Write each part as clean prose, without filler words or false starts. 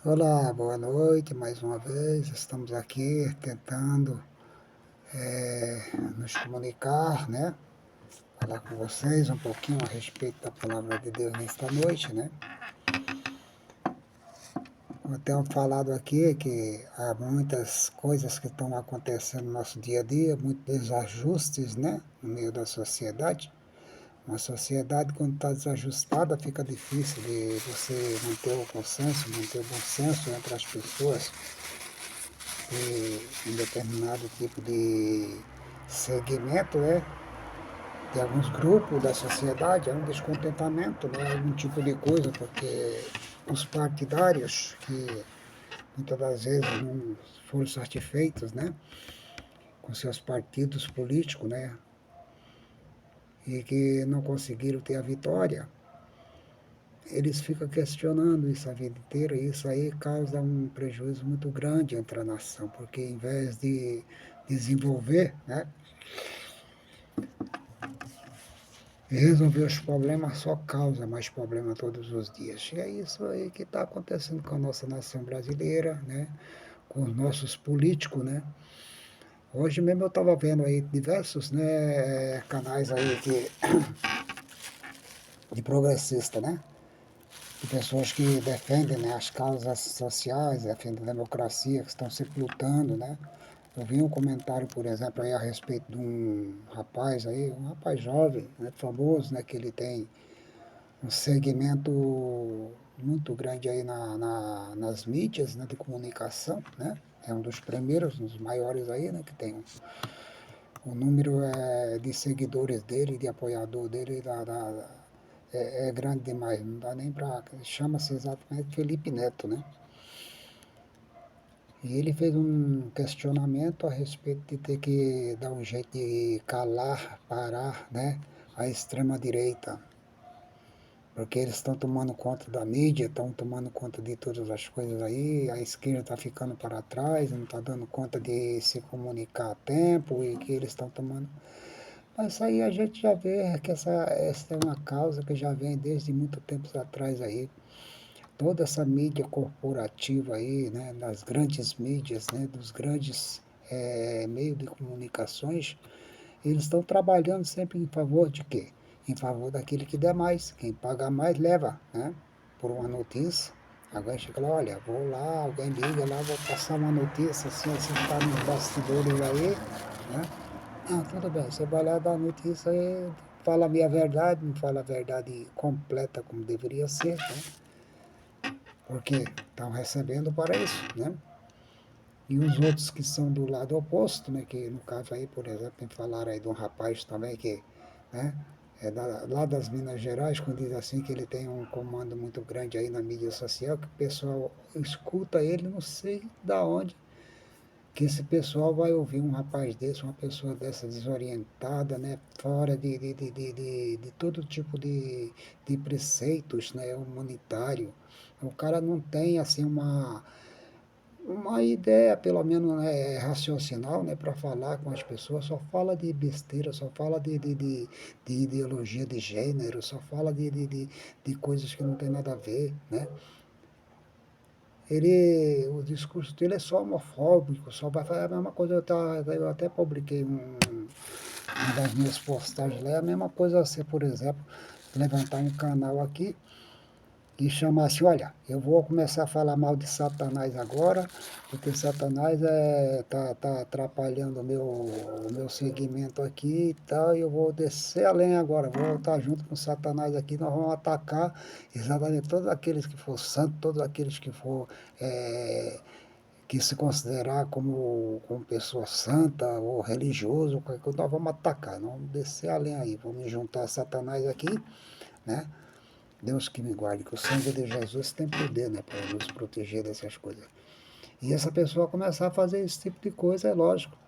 Olá, boa noite mais uma vez. Estamos aqui tentando nos comunicar, né? Falar com vocês um pouquinho a respeito da palavra de Deus nesta noite, né? Eu tenho falado aqui que há muitas coisas que estão acontecendo no nosso dia a dia, muitos desajustes, né? No meio da sociedade. Uma sociedade, quando está desajustada, fica difícil de você manter o consenso, manter o bom senso entre as pessoas. Um determinado tipo de segmento, né, de alguns grupos da sociedade, há um descontentamento, né, algum tipo de coisa, porque os partidários, que muitas das vezes não foram satisfeitos, né, com seus partidos políticos, né, e que não conseguiram ter a vitória, eles ficam questionando isso a vida inteira, e isso aí causa um prejuízo muito grande entre a nação, porque em vez de desenvolver, né, e resolver os problemas só causa mais problema todos os dias. E é isso aí que está acontecendo com a nossa nação brasileira, né? Com os nossos políticos, né? Hoje mesmo eu estava vendo aí diversos, né, canais aí de progressista, né? De pessoas que defendem, né, as causas sociais, defendem a democracia, que estão sempre lutando, né? Eu vi um comentário, por exemplo, aí a respeito de um rapaz jovem, né, famoso, né, que ele tem um segmento muito grande aí nas mídias, né, de comunicação, né? É um dos primeiros, um dos maiores aí, né, que tem o número de seguidores dele, de apoiador dele, é grande demais, não dá nem para... Chama-se exatamente Felipe Neto, né? E ele fez um questionamento a respeito de ter que dar um jeito de calar, parar, né, a extrema-direita, porque eles estão tomando conta da mídia, estão tomando conta de todas as coisas aí, a esquerda está ficando para trás, não está dando conta de se comunicar a tempo e que eles estão tomando. Mas isso aí a gente já vê que essa é uma causa que já vem desde muito tempo atrás aí. Toda essa mídia corporativa aí, né, das grandes mídias, né, dos grandes meios de comunicações, eles estão trabalhando sempre em favor de quê? Em favor daquele que der mais. Quem paga mais leva, né? Por uma notícia. Alguém chega lá, olha, vou lá, alguém liga lá, vou passar uma notícia assim, assim, está nos bastidores aí, né? Ah, tudo bem, você vai lá dar a notícia e fala a minha verdade, não fala a verdade completa como deveria ser, né? Porque estão recebendo para isso, né? E os outros que são do lado oposto, né, que no caso aí, por exemplo, falaram aí de um rapaz também que, né, lá das Minas Gerais, quando diz assim que ele tem um comando muito grande aí na mídia social, que o pessoal escuta ele, não sei da onde, que esse pessoal vai ouvir um rapaz desse, uma pessoa dessa desorientada, né, fora de todo tipo de preceitos, né, humanitário. O cara não tem, assim, uma ideia, pelo menos, né, raciocinal, né, para falar com as pessoas, só fala de besteira, só fala de ideologia de gênero, só fala de coisas que não tem nada a ver, né? O discurso dele é só homofóbico, só vai falar a mesma coisa. Eu até publiquei uma das minhas postagens lá, é a mesma coisa assim, por exemplo, levantar um canal aqui e chamar assim, olha, eu vou começar a falar mal de Satanás agora, porque Satanás tá atrapalhando o meu segmento aqui e tal, e eu vou descer além agora, vou estar junto com Satanás aqui, nós vamos atacar exatamente todos aqueles que for santo, todos aqueles que for que se considerar como pessoa santa ou religioso, qualquer coisa, nós vamos atacar, nós vamos descer além aí, vamos juntar Satanás aqui, né? Deus que me guarde, que o sangue de Jesus tem poder, né, para nos proteger dessas coisas. E essa pessoa começar a fazer esse tipo de coisa, é lógico.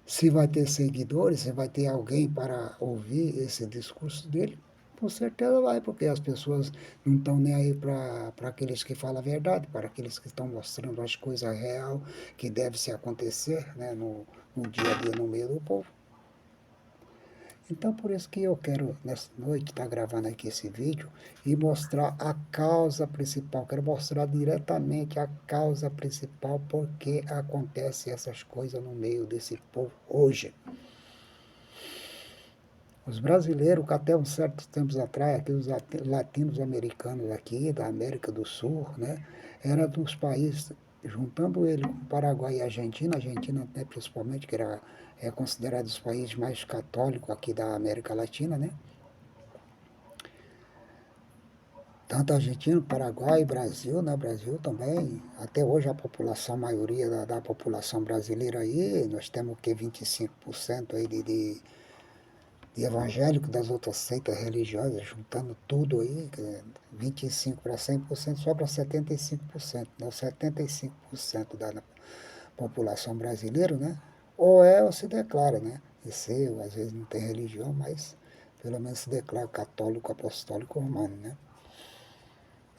Se vai ter seguidores, se vai ter alguém para ouvir esse discurso dele, com certeza vai, porque as pessoas não estão nem aí para aqueles que falam a verdade, para aqueles que estão mostrando as coisas real que deve se acontecer, né, no dia a dia no meio do povo. Então, por isso que eu quero, nessa noite, estar gravando aqui esse vídeo e mostrar a causa principal. Quero mostrar diretamente a causa principal por que acontecem essas coisas no meio desse povo hoje. Os brasileiros, que até uns certos tempos atrás, aqui os latinos americanos aqui, da América do Sul, né, era dos países, juntando ele com Paraguai e Argentina, né, principalmente, que é considerado os países mais católicos aqui da América Latina, né, tanto Argentina, Paraguai, Brasil, né, Brasil também, até hoje a população, a maioria da população brasileira aí, nós temos o que 25% aí de evangélico das outras seitas religiosas, juntando tudo aí, 25 para 100%, sobra 75%, né? 75% da população brasileira, né? Ou se declara, né? E ser, ou às vezes não tem religião, mas pelo menos se declara católico, apostólico, romano, né?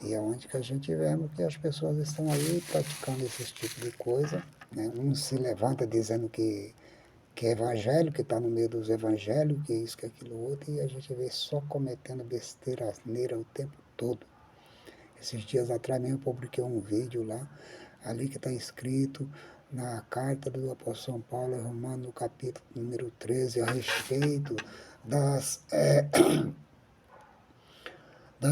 E é onde que a gente vemos que as pessoas estão aí praticando esse tipo de coisa, né? Um se levanta dizendo que é evangélico, que está no meio dos evangélicos, que é isso, que é aquilo outro, e a gente vê só cometendo besteira, asneira o tempo todo. Esses dias atrás mesmo eu publiquei um vídeo lá, ali que está escrito na carta do apóstolo São Paulo, Romano, no capítulo número 13, a respeito das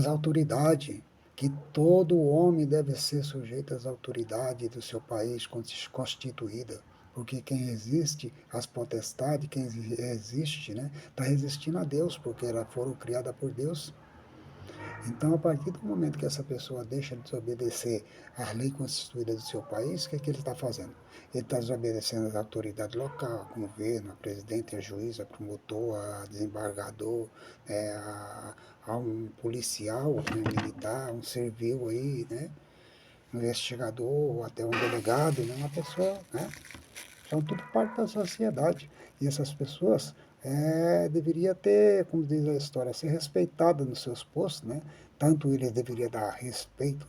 autoridades, que todo homem deve ser sujeito às autoridades do seu país constituída, porque quem resiste às potestades, quem resiste, né, está resistindo a Deus, porque elas foram criadas por Deus. Então, a partir do momento que essa pessoa deixa de desobedecer às leis constituídas do seu país, o que, é que ele está fazendo? Ele está desobedecendo às autoridades locais, o governo, a presidente, a juíza, a promotor, a desembargador, a um policial, um militar, um civil aí, né? Um investigador, ou até um delegado, né? Uma pessoa, né? São tudo parte da sociedade. E essas pessoas deveria ter, como diz a história, ser respeitada nos seus postos, né? Tanto eles deveriam dar respeito,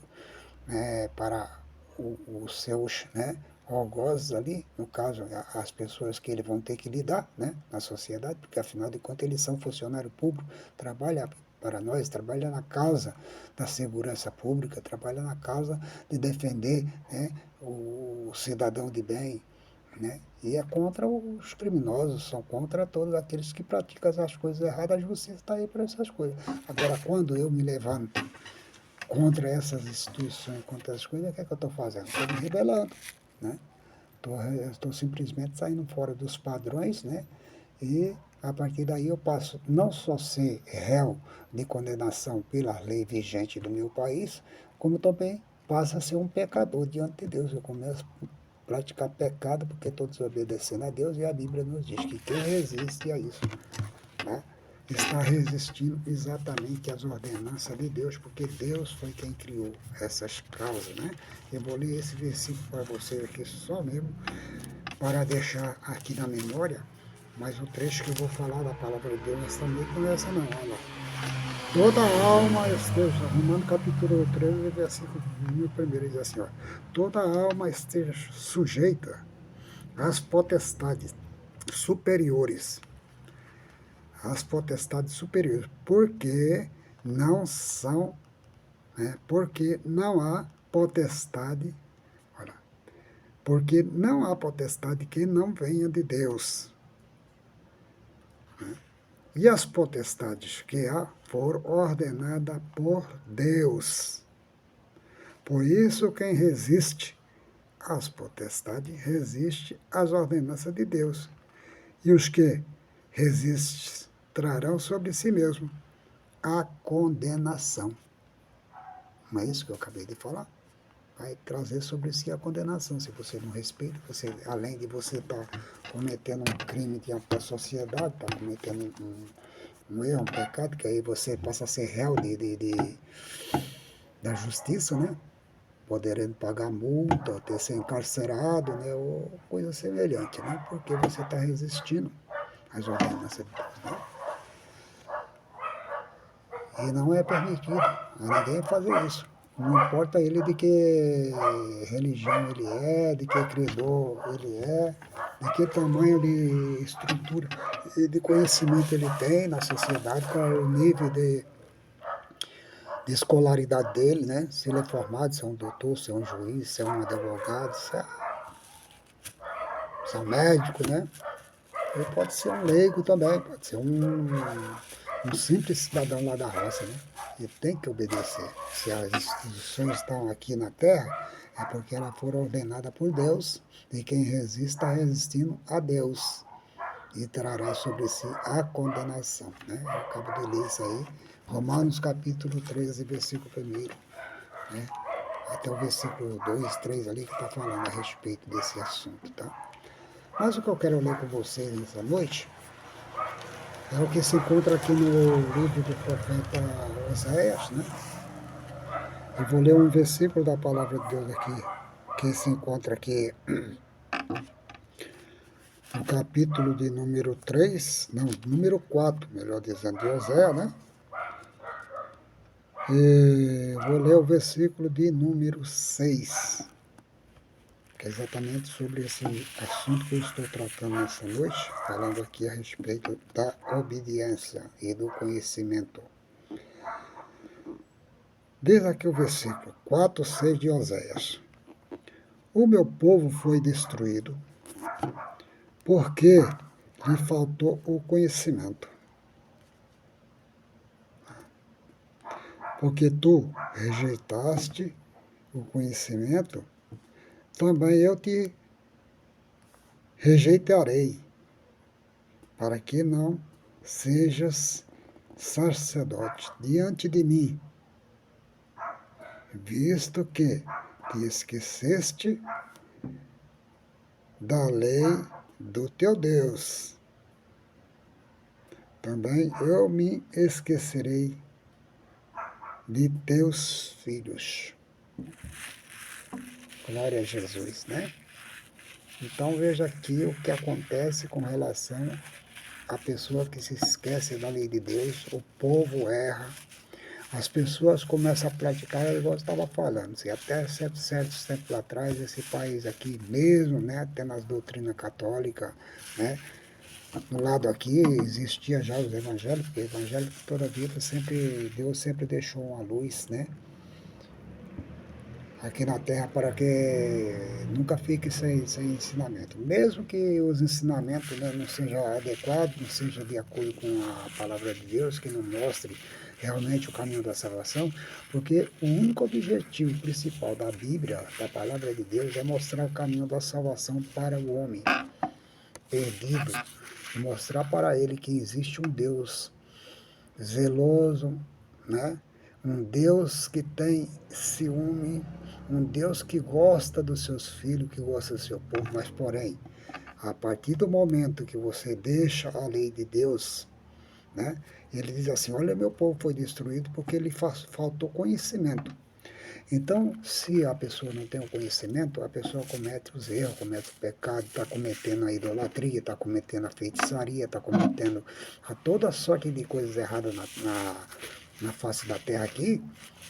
né, para os seus, né, algozes ali, no caso, as pessoas que eles vão ter que lidar, né, na sociedade, porque afinal de contas eles são funcionário público, trabalham para nós, trabalha na causa da segurança pública, trabalha na causa de defender, né, o cidadão de bem, né? E é contra os criminosos, são contra todos aqueles que praticam as coisas erradas, a justiça está aí para essas coisas. Agora, quando eu me levanto contra essas instituições, contra essas coisas, o que é que eu estou fazendo? Estou me rebelando, né? Estou simplesmente saindo fora dos padrões, né? E a partir daí eu passo não só ser réu de condenação pela lei vigente do meu país, como também passo a ser um pecador diante de Deus. Eu começo praticar pecado porque estou desobedecendo a Deus e a Bíblia nos diz que quem resiste a isso, né, está resistindo exatamente às ordenanças de Deus, porque Deus foi quem criou essas causas, né? Eu vou ler esse versículo para vocês aqui só mesmo para deixar aqui na memória, mas o trecho que eu vou falar da palavra de Deus nessa noite não é essa não, olha lá. Toda alma esteja, Romano capítulo 13, versículo 1, diz assim, ó, toda alma esteja sujeita às potestades superiores, porque não são, né, porque não há potestade, olha, porque não há potestade que não venha de Deus. E as potestades que há foram ordenadas por Deus. Por isso, quem resiste às potestades resiste às ordenanças de Deus. E os que resistem trarão sobre si mesmo a condenação. Não é isso que eu acabei de falar? Vai trazer sobre si a condenação. Se você não respeita, além de você estar cometendo um crime diante da sociedade, está cometendo um erro, um pecado, que aí você passa a ser réu da justiça, né? Podendo pagar multa, ou ter ser encarcerado, né? Ou coisa semelhante, né? Porque você está resistindo às ordenanças de Deus, né? E não é permitido a ninguém fazer isso. Não importa ele de que religião ele é, de que credor ele é, de que tamanho de estrutura e de conhecimento ele tem na sociedade, qual é o nível de escolaridade dele, né? Se ele é formado, se é um doutor, se é um juiz, se é um advogado, se é um médico, né? Ele pode ser um leigo também, pode ser um simples cidadão lá da roça, né? Ele tem que obedecer. Se as instituições estão aqui na Terra, é porque elas foram ordenadas por Deus, e quem resiste está resistindo a Deus, e trará sobre si a condenação. Né? Eu acabo de ler isso aí, Romanos capítulo 13, versículo 1, né? Até o versículo 2, 3 ali, que está falando a respeito desse assunto, tá? Mas o que eu quero ler com vocês nessa noite é o que se encontra aqui no livro do profeta Oséias, né? Eu vou ler um versículo da palavra de Deus aqui, que se encontra aqui no capítulo de número 3, não, número 4, melhor dizendo, de Oséias, né? E vou ler o versículo de número 6, que é exatamente sobre esse assunto que eu estou tratando nessa noite, falando aqui a respeito da obediência e do conhecimento. Diz aqui o versículo 4, 6 de Oséias. O meu povo foi destruído, porque lhe faltou o conhecimento. Porque tu rejeitaste o conhecimento, também eu te rejeitarei, para que não sejas sacerdote diante de mim, visto que te esqueceste da lei do teu Deus. Também eu me esquecerei de teus filhos. Glória a Jesus, né? Então veja aqui o que acontece com relação à pessoa que se esquece da lei de Deus, o povo erra, as pessoas começam a praticar, igual eu estava falando, assim, até certos tempos atrás, esse país aqui mesmo, né, até nas doutrinas católicas, né, no lado aqui existia já os evangélicos, porque evangélico toda a vida sempre, Deus sempre deixou uma luz, né, aqui na Terra para que nunca fique sem ensinamento. Mesmo que os ensinamentos, né, não sejam adequados, não sejam de acordo com a palavra de Deus, que não mostre realmente o caminho da salvação, porque o único objetivo principal da Bíblia, da palavra de Deus, é mostrar o caminho da salvação para o homem perdido, e mostrar para ele que existe um Deus zeloso, né? Um Deus que tem ciúme, um Deus que gosta dos seus filhos, que gosta do seu povo, mas porém, a partir do momento que você deixa a lei de Deus, né? Ele diz assim, olha, meu povo foi destruído porque lhe faltou conhecimento. Então, se a pessoa não tem o conhecimento, a pessoa comete os erros, comete o pecado, está cometendo a idolatria, está cometendo a feitiçaria, está cometendo a toda sorte de coisas erradas na face da terra aqui,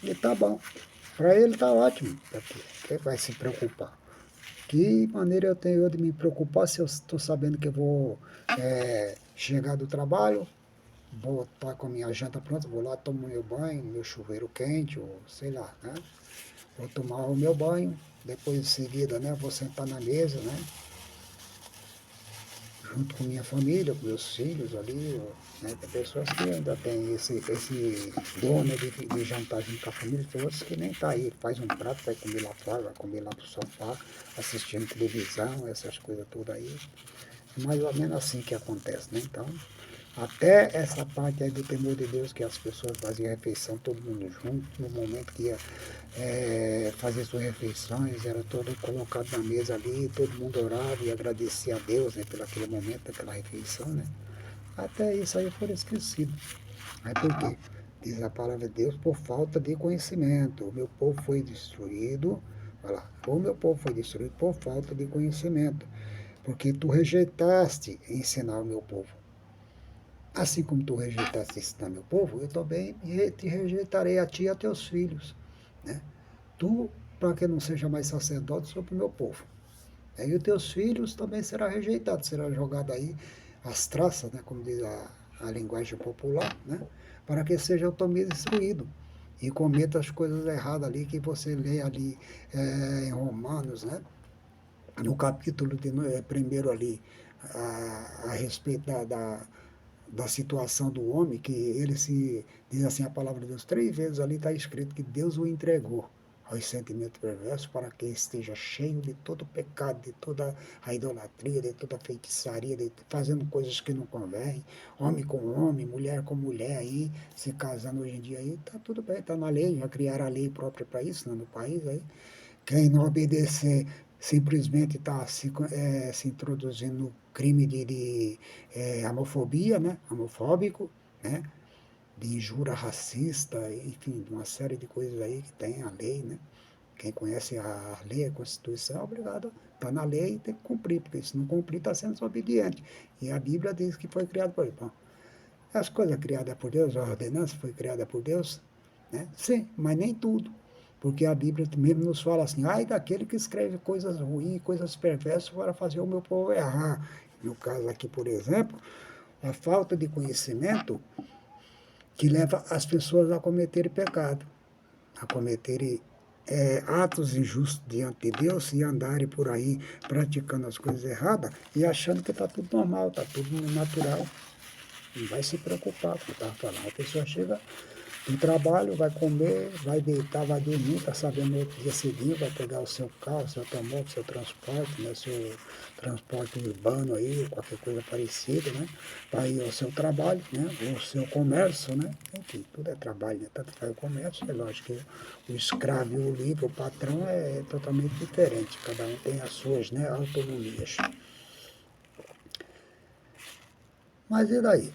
e tá bom. Para ele tá ótimo, porque ele vai se preocupar. Que maneira eu tenho de me preocupar se eu estou sabendo que eu vou chegar do trabalho, vou estar com a minha janta pronta, vou lá, tomo meu banho, meu chuveiro quente, ou sei lá, né? Vou tomar o meu banho, depois em seguida, né, vou sentar na mesa, né, junto com minha família, com meus filhos ali, né, tem pessoas que ainda têm esse dom, né, de jantar junto com a família, tem outros que nem tá aí, faz um prato, vai comer lá fora, vai comer lá pro sofá, assistindo televisão, essas coisas todas aí. É mais ou menos assim que acontece, né, então... Até essa parte aí do temor de Deus, que as pessoas faziam refeição, todo mundo junto, no momento que ia fazer suas refeições, era todo colocado na mesa ali, todo mundo orava e agradecia a Deus, né, pelo aquele momento, daquela refeição, né. Até isso aí foi esquecido. Aí por quê? Diz a palavra de Deus, por falta de conhecimento. O meu povo foi destruído, olha lá, o meu povo foi destruído por falta de conhecimento, porque tu rejeitaste ensinar o meu povo. Assim como tu rejeitaste ensinar meu povo, eu também te rejeitarei a ti e a teus filhos, né? Tu, para que não seja mais sacerdote sobre o meu povo. E os teus filhos também serão rejeitados, serão jogados aí as traças, né, como diz a linguagem popular, né, para que seja também destruído e cometa as coisas erradas ali que você lê ali em Romanos, né, no capítulo de primeiro ali, a respeito da situação do homem, que ele se, diz assim a palavra de Deus, 3 vezes ali está escrito que Deus o entregou aos sentimentos perversos para que esteja cheio de todo o pecado, de toda a idolatria, de toda a feitiçaria, de, fazendo coisas que não convêm, homem com homem, mulher com mulher aí, se casando hoje em dia aí, tá tudo bem, tá na lei, já criaram a lei própria para isso, né, no país aí. Quem não obedecer simplesmente está se introduzindo no crime de homofobia, né? Homofóbico, né? De injúria racista, enfim, de uma série de coisas aí que tem a lei, né? Quem conhece a lei, a Constituição, é obrigado, está na lei e tem que cumprir, porque se não cumprir está sendo desobediente. E a Bíblia diz que foi criado por ele. Bom, as coisas criadas por Deus, a ordenança foi criada por Deus, né? Sim, mas nem tudo. Porque a Bíblia mesmo nos fala assim, ai daquele que escreve coisas ruins, coisas perversas para fazer o meu povo errar. No caso aqui, por exemplo, a falta de conhecimento que leva as pessoas a cometerem pecado, a cometerem atos injustos diante de Deus e andarem por aí praticando as coisas erradas e achando que está tudo normal, está tudo natural. Não vai se preocupar, como eu estava falando. A pessoa chega do trabalho, vai comer, vai deitar, vai dormir, está sabendo no outro dia cedinho, vai pegar o seu carro, o seu automóvel, o seu transporte, né, seu transporte urbano aí, qualquer coisa parecida, né, para ir ao seu trabalho, né, o seu comércio, né, enfim, tudo é trabalho, né, tanto faz o comércio, é lógico que o escravo e o livre, o patrão é totalmente diferente, cada um tem as suas, né, autonomias. Mas e daí?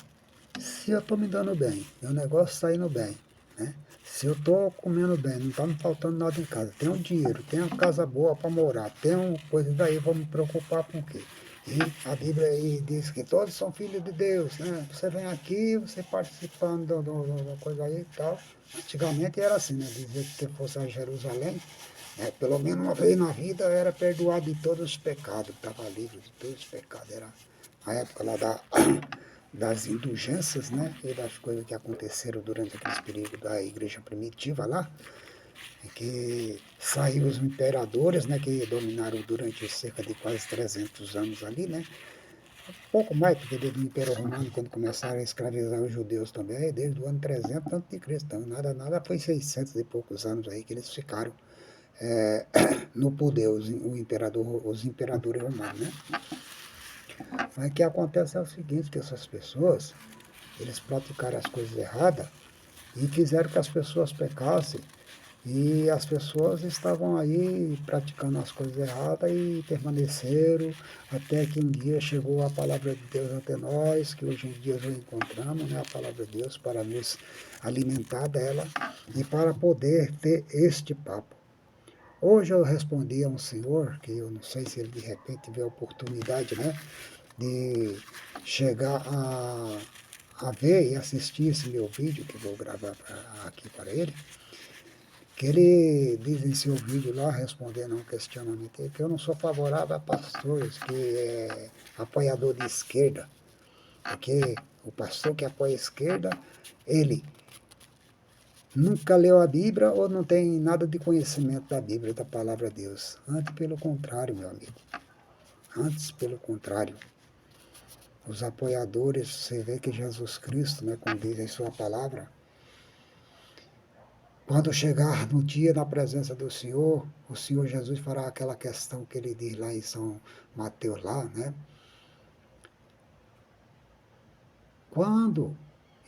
Se eu estou me dando bem, meu negócio está indo bem, né? Se eu estou comendo bem, não está me faltando nada em casa, tenho dinheiro, tenho uma casa boa para morar, tenho coisa, daí vou me preocupar com o quê? E a Bíblia aí diz que todos são filhos de Deus, né? Você vem aqui, você participando da coisa aí e tal. Antigamente era assim, né? Dizia que se fosse a Jerusalém, né? Pelo menos uma vez na vida era perdoado de todos os pecados, estava livre de todos os pecados. Era a época lá das indulgências, né, e das coisas que aconteceram durante aquele período da igreja primitiva lá, que saíram os imperadores, né, que dominaram durante cerca de quase 300 anos ali, né, pouco mais, porque desde o Império Romano, quando começaram a escravizar os judeus também, desde o ano 300 antes de Cristo, então, nada foi 600 e poucos anos aí que eles ficaram no poder, os imperadores romanos, né. Mas o que acontece é o seguinte, que essas pessoas, eles praticaram as coisas erradas e fizeram que as pessoas pecassem. E as pessoas estavam aí praticando as coisas erradas e permaneceram até que um dia chegou a palavra de Deus até nós, que hoje em dia nós encontramos, né, a palavra de Deus para nos alimentar dela e para poder ter este papo. Hoje eu respondi a um senhor, que eu não sei se ele de repente tiver a oportunidade, né, de chegar a ver e assistir esse meu vídeo que vou gravar aqui para ele, que ele diz em seu vídeo lá, respondendo a um questionamento, que eu não sou favorável a pastores que é apoiador de esquerda, porque o pastor que apoia a esquerda, ele nunca leu a Bíblia ou não tem nada de conhecimento da Bíblia, da palavra de Deus. Antes, pelo contrário, meu amigo. Antes, pelo contrário. Os apoiadores, você vê que Jesus Cristo, né, como diz em sua palavra, quando chegar no dia na presença do Senhor, o Senhor Jesus fará aquela questão que ele diz lá em São Mateus, lá, né? Quando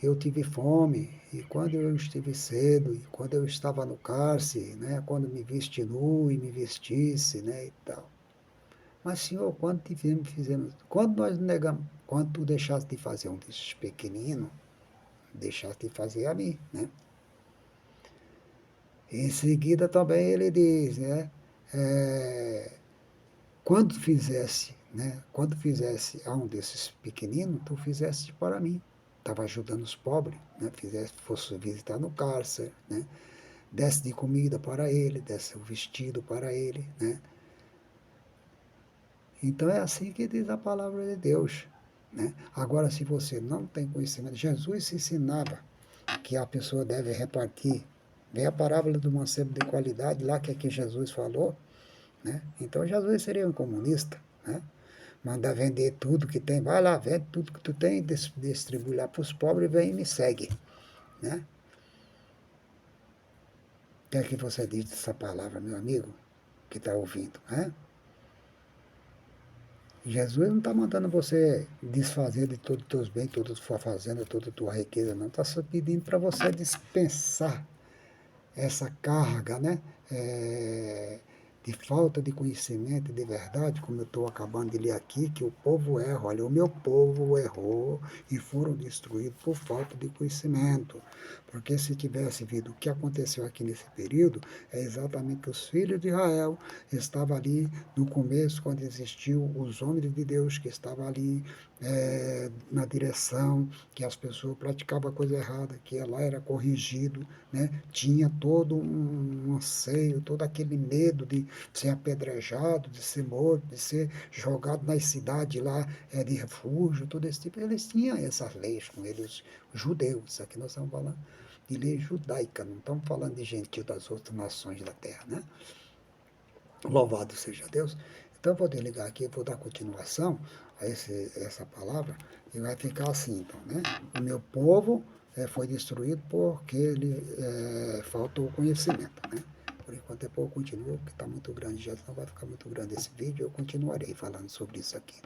eu tive fome, e quando eu estive cedo, e quando eu estava no cárcere, né? Quando me viste nu e me vestisse, né? E tal. Mas, Senhor, quando nós negamos, quando tu deixaste de fazer um desses pequeninos, deixaste de fazer a mim, né? Em seguida também ele diz, né? É, quando fizesse a um desses pequeninos, tu fizeste para mim. Estava ajudando os pobres, né? Fosse visitar no cárcere, né? Desse de comida para ele, desse o vestido para ele, né? Então é assim que diz a palavra de Deus, né? Agora, se você não tem conhecimento, Jesus se ensinava que a pessoa deve repartir. Vem a parábola do mancebo de qualidade, lá que é que Jesus falou, né? Então Jesus seria um comunista, né? Mandar vender tudo que tem, vai lá, vende tudo que tu tem, distribui lá para os pobres, vem e me segue, né? O que é que você diz dessa palavra, meu amigo, que está ouvindo, né? Jesus não está mandando você desfazer de todos os teus bens, toda a tua fazenda, toda a tua riqueza, não. Está só pedindo para você dispensar essa carga, né? De falta de conhecimento de verdade, como eu estou acabando de ler aqui, que o povo erra. Olha, o meu povo errou e foram destruídos por falta de conhecimento. Porque se tivesse visto o que aconteceu aqui nesse período, é exatamente que os filhos de Israel estavam ali no começo, quando existiu os homens de Deus que estavam ali na direção, que as pessoas praticavam a coisa errada, que lá era corrigido, né? Tinha todo um anseio, todo aquele medo de ser apedrejado, de ser morto, de ser jogado nas cidades lá de refúgio, todo esse tipo. Eles tinham essas leis com eles, os judeus. Aqui nós estamos falando de lei judaica, não estamos falando de gentil das outras nações da terra, né? Louvado seja Deus. Então, eu vou desligar aqui, eu vou dar continuação a essa palavra, e vai ficar assim, então, né? O meu povo foi destruído porque ele faltou conhecimento, né? Por enquanto, depois eu continuo, porque está muito grande já, não vai ficar muito grande esse vídeo, eu continuarei falando sobre isso aqui.